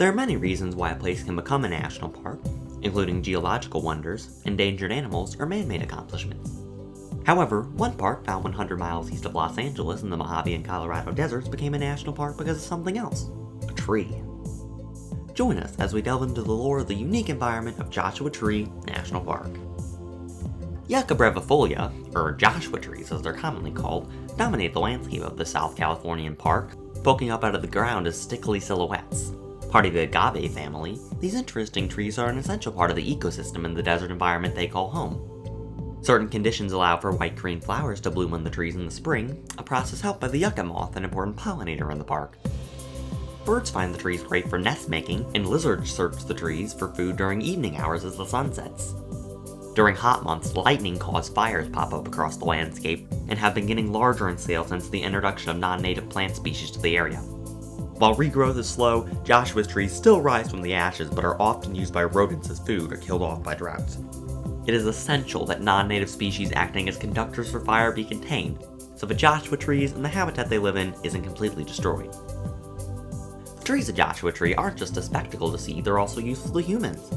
There are many reasons why a place can become a national park, including geological wonders, endangered animals, or man-made accomplishments. However, one park found 100 miles east of Los Angeles in the Mojave and Colorado deserts became a national park because of something else: a tree. Join us as we delve into the lore of the unique environment of Joshua Tree National Park. Yucca brevifolia, or Joshua trees as they're commonly called, dominate the landscape of the South Californian park, poking up out of the ground as stickly silhouettes. Part of the agave family, these interesting trees are an essential part of the ecosystem in the desert environment they call home. Certain conditions allow for white-green flowers to bloom on the trees in the spring, a process helped by the yucca moth, an important pollinator in the park. Birds find the trees great for nest making, and lizards search the trees for food during evening hours as the sun sets. During hot months, lightning-caused fires pop up across the landscape, and have been getting larger in scale since the introduction of non-native plant species to the area. While regrowth is slow, Joshua's trees still rise from the ashes but are often used by rodents as food or killed off by droughts. It is essential that non-native species acting as conductors for fire be contained, so the Joshua trees and the habitat they live in isn't completely destroyed. The trees of Joshua Tree aren't just a spectacle to see, they're also useful to humans.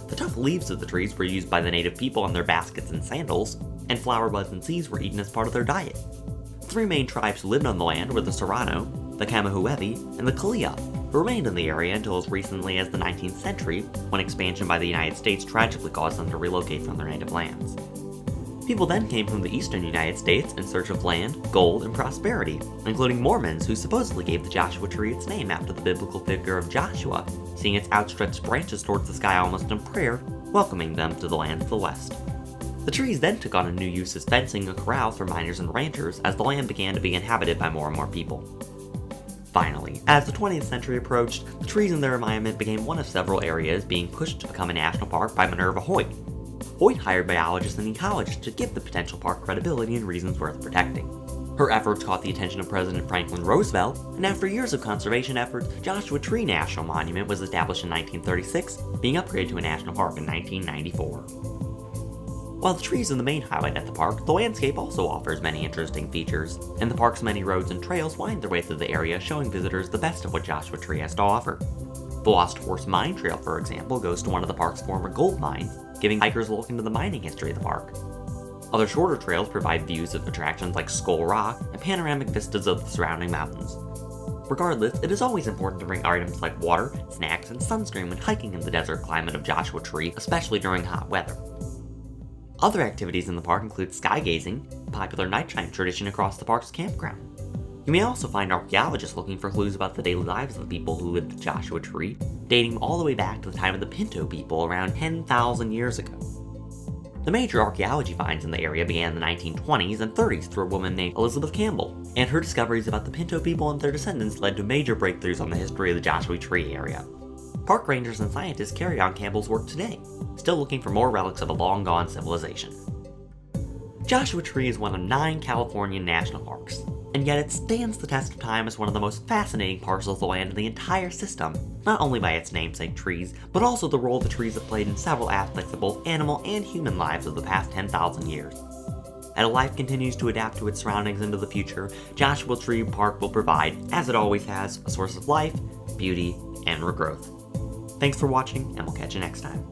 The tough leaves of the trees were used by the native people in their baskets and sandals, and flower buds and seeds were eaten as part of their diet. Three main tribes who lived on the land were the Serrano, the Kamahuevi, and the Kalia, who remained in the area until as recently as the 19th century, when expansion by the United States tragically caused them to relocate from their native lands. People then came from the eastern United States in search of land, gold, and prosperity, including Mormons who supposedly gave the Joshua Tree its name after the biblical figure of Joshua, seeing its outstretched branches towards the sky almost in prayer, welcoming them to the lands of the west. The trees then took on a new use as fencing and corrals for miners and ranchers as the land began to be inhabited by more and more people. Finally, as the 20th century approached, the trees and their environment became one of several areas being pushed to become a national park by Minerva Hoyt. Hoyt hired biologists and ecologists to give the potential park credibility and reasons worth protecting. Her efforts caught the attention of President Franklin Roosevelt, and after years of conservation efforts, Joshua Tree National Monument was established in 1936, being upgraded to a national park in 1994. While the trees are the main highlight at the park, the landscape also offers many interesting features, and the park's many roads and trails wind their way through the area, showing visitors the best of what Joshua Tree has to offer. The Lost Horse Mine Trail, for example, goes to one of the park's former gold mines, giving hikers a look into the mining history of the park. Other shorter trails provide views of attractions like Skull Rock and panoramic vistas of the surrounding mountains. Regardless, it is always important to bring items like water, snacks, and sunscreen when hiking in the desert climate of Joshua Tree, especially during hot weather. Other activities in the park include sky gazing, a popular nighttime tradition across the park's campground. You may also find archaeologists looking for clues about the daily lives of the people who lived at Joshua Tree, dating all the way back to the time of the Pinto people around 10,000 years ago. The major archaeology finds in the area began in the 1920s and 30s through a woman named Elizabeth Campbell, and her discoveries about the Pinto people and their descendants led to major breakthroughs on the history of the Joshua Tree area. Park rangers and scientists carry on Campbell's work today, still looking for more relics of a long-gone civilization. Joshua Tree is one of 9 California national parks, and yet it stands the test of time as one of the most fascinating parcels of land in the entire system, not only by its namesake trees, but also the role the trees have played in several aspects of both animal and human lives of the past 10,000 years. As life continues to adapt to its surroundings into the future, Joshua Tree Park will provide, as it always has, a source of life, beauty, and regrowth. Thanks for watching, and we'll catch you next time.